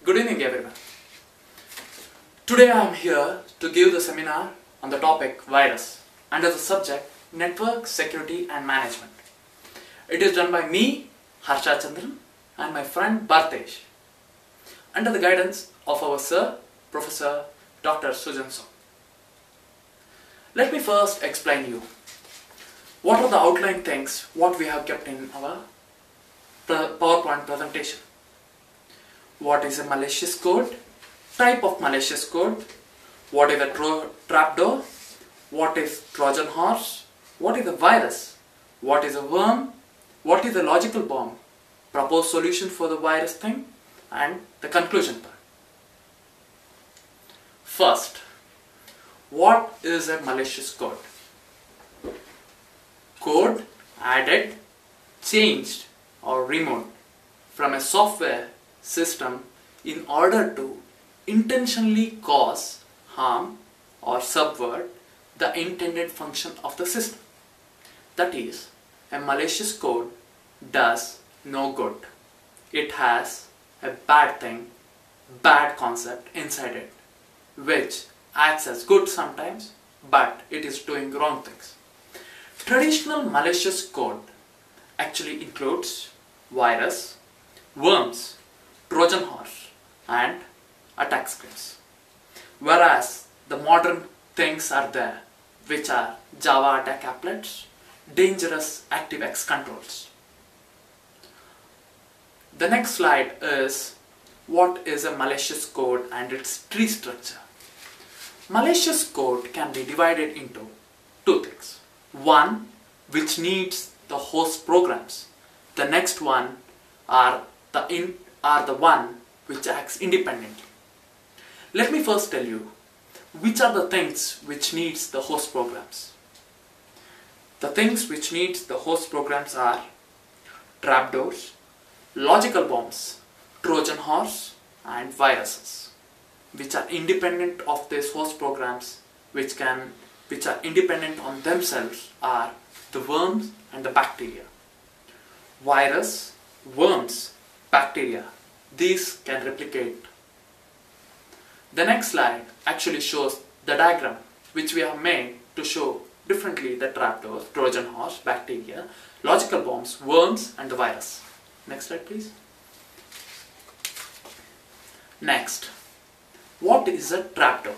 Good evening everyone. Today I am here to give the seminar on the topic virus under the subject Network Security and Management. It is done by me, Harsha Chandran, and my friend Bhartesh under the guidance of our sir, Professor Dr. Sujan Song. Let me first explain you what are the outline things what we have kept in our PowerPoint presentation. What is a malicious code, type of malicious code, what is a trapdoor, what is Trojan horse, what is a virus, what is a worm, what is a logical bomb, proposed solution for the virus thing, and the conclusion part. First, what is a malicious code? Code added, changed or removed from a software system in order to intentionally cause harm or subvert the intended function of the system. That is, a malicious code does no good. It has a bad thing, bad concept inside it, which acts as good sometimes, but it is doing wrong things. Traditional malicious code actually includes virus, worms, Trojan horse and attack scripts. Whereas the modern things are there, which are Java attack applets, dangerous ActiveX controls. The next slide is what is a malicious code and its tree structure. Malicious code can be divided into two things. One which needs the host programs. The next one are the one which acts independently. Let me first tell you which are the things which needs the host programs. The things which needs the host programs are trapdoors, logical bombs, Trojan horse and viruses, which are independent of these host programs, which are independent on themselves, are the worms and the bacteria. Virus, worms, bacteria, these can replicate. The next slide actually shows the diagram which we have made to show differently the trapdoors, Trojan horse, bacteria, logical bombs, worms and the virus. Next slide please. Next, what is a trapdoor?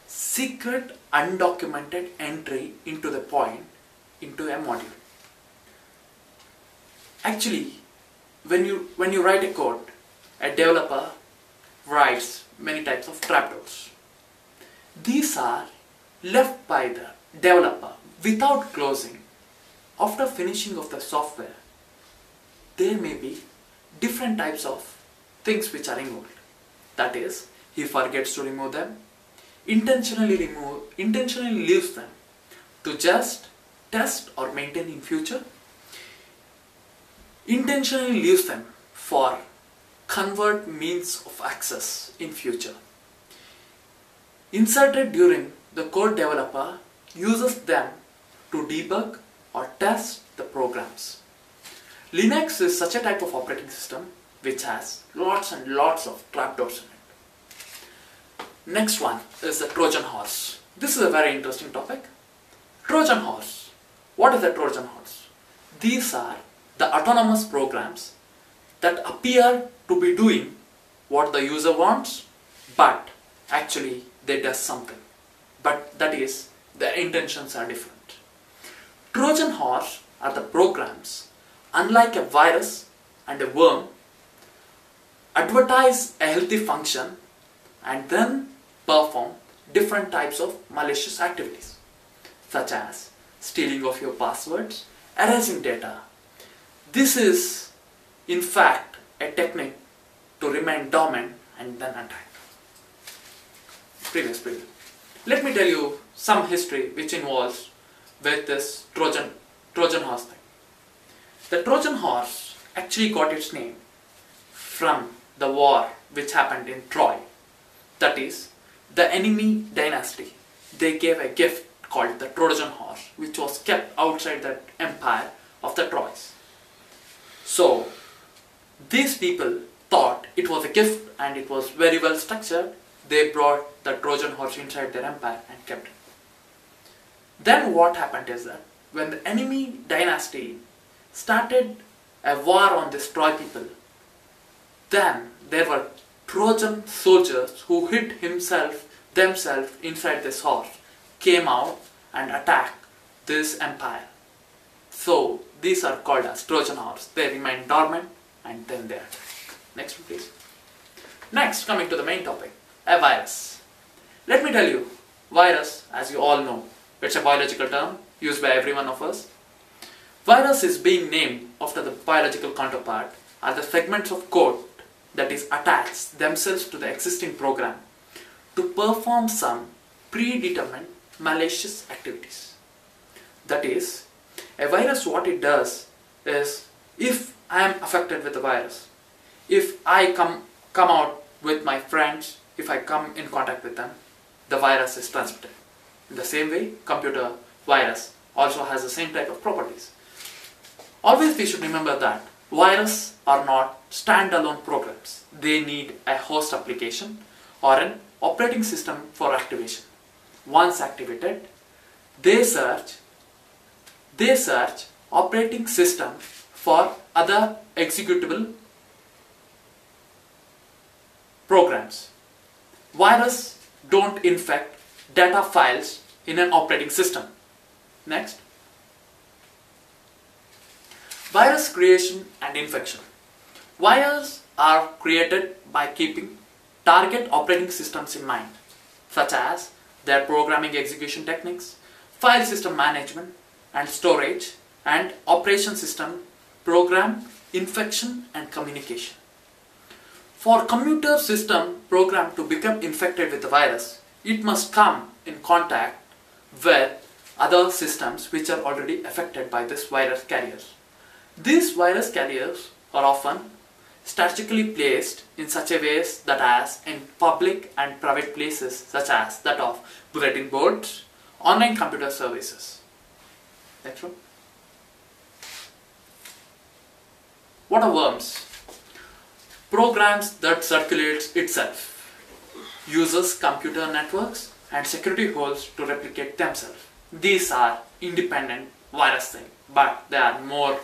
Secret undocumented entry into the point into a module. Actually, when you write a code, a developer writes many types of trapdoors. These are left by the developer without closing. After finishing of the software, there may be different types of things which are involved. That is, he forgets to remove them, intentionally leaves them to just test or maintain in future, intentionally leaves them for convert means of access in future. Inserted during the code developer uses them to debug or test the programs. Linux is such a type of operating system which has lots and lots of trapdoors in it. Next one is the Trojan horse. This is a very interesting topic. Trojan horse. What is a Trojan horse? These are the autonomous programs that appear to be doing what the user wants, but actually they do something. But that is, their intentions are different. Trojan horse are the programs, unlike a virus and a worm, advertise a healthy function and then perform different types of malicious activities, such as stealing of your passwords, erasing data. This is, in fact, a technique to remain dormant and then attack. Previous. Let me tell you some history which involves with this Trojan horse thing. The Trojan horse actually got its name from the war which happened in Troy. That is, the enemy dynasty, they gave a gift called the Trojan horse, which was kept outside the empire of the Troys. So these people thought it was a gift and it was very well structured, they brought the Trojan horse inside their empire and kept it. Then what happened is that when the enemy dynasty started a war on this Troy people, then there were Trojan soldiers who hid themselves inside this horse, came out and attacked this empire. So these are called as Trojan horse. They remain dormant and then they attack. Next one please. Next, coming to the main topic, a virus. Let me tell you, virus, as you all know, it's a biological term used by every one of us. Virus is being named after the biological counterpart are the segments of code that is attached themselves to the existing program to perform some predetermined malicious activities. That is, a virus, what it does is, if I am affected with the virus, if I come out with my friends, if I come in contact with them, the virus is transmitted. In the same way, computer virus also has the same type of properties. Always we should remember that viruses are not standalone programs. They need a host application or an operating system for activation. Once activated, they search operating system for other executable programs. Viruses don't infect data files in an operating system. Next. Virus creation and infection. Viruses are created by keeping target operating systems in mind, such as their programming execution techniques, file system management and storage, and operation system, program, infection and communication. For computer system program to become infected with the virus, it must come in contact with other systems which are already affected by this virus carriers. These virus carriers are often strategically placed in such a ways that as in public and private places such as that of bulletin boards, online computer services. Next one. What are worms? Programs that circulates itself, uses computer networks and security holes to replicate themselves. These are independent virus things, but they are more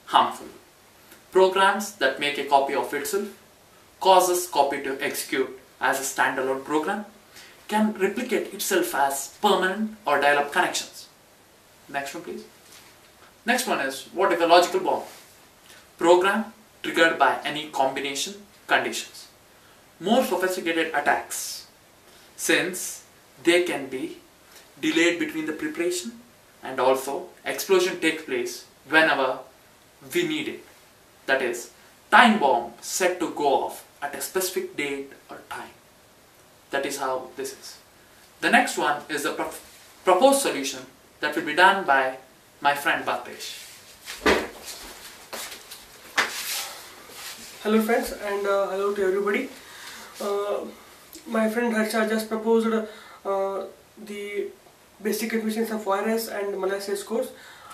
harmful. Programs that make a copy of itself, causes copy to execute as a standalone program, can replicate itself as permanent or dial-up connections. Next one please. Next one is, what is a logical bomb? Program triggered by any combination conditions. More sophisticated attacks, since they can be delayed between the preparation and also explosion takes place whenever we need it. That is, time bomb set to go off at a specific date or time. That is how this is. The next one is the proposed solution that will be done by my friend Bhatesh. Hello friends and hello to everybody. My friend Harsha just proposed the basic definitions of virus and malicious codes.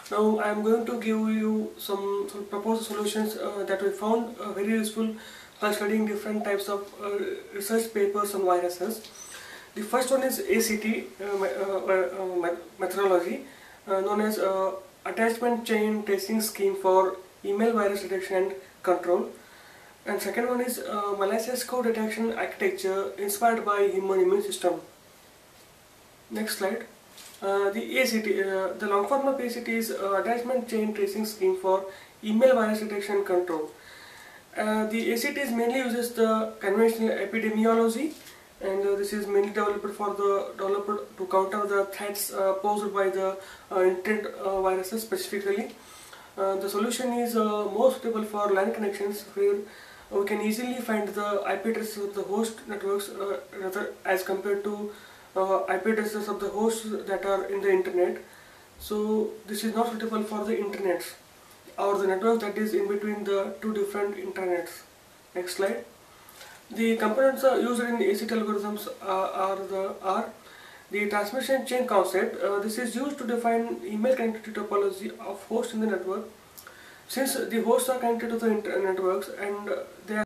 Now I am going to give you some proposed solutions that we found very useful while studying different types of research papers on viruses. The first one is ACT methodology, known as Attachment Chain Tracing Scheme for Email Virus Detection and Control. And second one is malicious code detection architecture inspired by human immune system. Next slide. The ACT, the long form of ACT is Attachment Chain Tracing Scheme for Email Virus Detection and Control. The ACT is mainly uses the conventional epidemiology, and this is mainly developed to counter the threats posed by the intent viruses specifically. The solution is more suitable for LAN connections where we can easily find the IP addresses of the host networks rather as compared to IP addresses of the hosts that are in the internet. So this is not suitable for the internets or the network that is in between the two different internets. Next slide. The components used in the ACT algorithms are the transmission chain concept. This is used to define email connectivity topology of hosts in the network. Since the hosts are connected to the networks and they are